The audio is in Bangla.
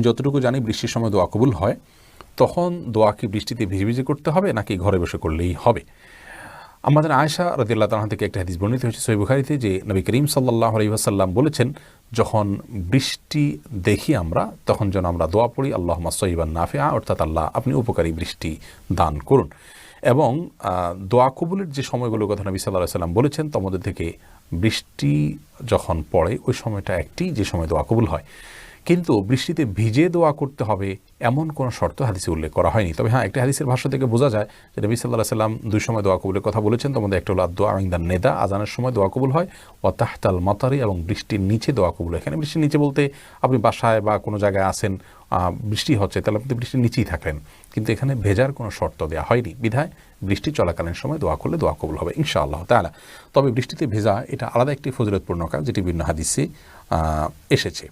যতটুকু জানি বৃষ্টির সময় দোয়া কবুল হয়, তখন দোয়া কি বৃষ্টিতে ভিজে ভিজে করতে হবে নাকি ঘরে বসে করলেই হবে? আমাদের আয়েশা রাদিয়াল্লাহু তাআলা থেকে একটা হাদিস বর্ণিত হয়েছে সহিহ বুখারীতে, যে নবী করিম সাল্লাল্লাহু আলাইহি ওয়াসাল্লাম বলেছেন, যখন বৃষ্টি দেখি আমরা তখন যেন আমরা দোয়া পড়ি আল্লাহুম্মা সাইয়্যিবান নাফিআ, অর্থাৎ আল্লাহ আপনি উপকারী বৃষ্টি দান করুন। এবং দোয়া কবুলের যে সময়গুলোর কথা নবী সাল্লাল্লাহু আলাইহি ওয়াসাল্লাম বলেছেন, তার মধ্যে থেকে বৃষ্টি যখন পড়ে ওই সময়টা একটি যে সময় দোয়া কবুল হয়। কিন্তু বৃষ্টিতে ভিজে দোয়া করতে হবে এমন কোনো শর্ত হাদিসে উল্লেখ করা হয়নি। তবে হ্যাঁ, একটা হাদিসের ভাষ্য থেকে বোঝা যায় যে নবী সাল্লাল্লাহু আলাইহি ওয়াসাল্লাম দুই সময় দোয়া কবুলের কথা বলেছেন। তার মধ্যে একটা হলো দোয়া ইনদান নেদা, আজানের সময় দোয়া কবুল হয়, ওয়া তাহতাল মাতারি, এবং বৃষ্টির নিচে দোয়া কবুল হয়। এখানে বৃষ্টির নিচে বলতে আপনি বাসায় বা কোনো জায়গায় আছেন, বৃষ্টি হচ্ছে, তাহলে আপনি বৃষ্টির নিচেই থাকলেন, কিন্তু এখানে ভেজার কোনো শর্ত দেওয়া হয়নি, বিধায় বৃষ্টি চলাকালীন সময় দোয়া করলে দোয়া কবুল হবে ইনশাআল্লাহ তাআলা। তবে বৃষ্টিতে ভেজা এটা আলাদা একটি ফজিলতপূর্ণ কাজ, যেটি বিভিন্ন হাদিসে এসেছে।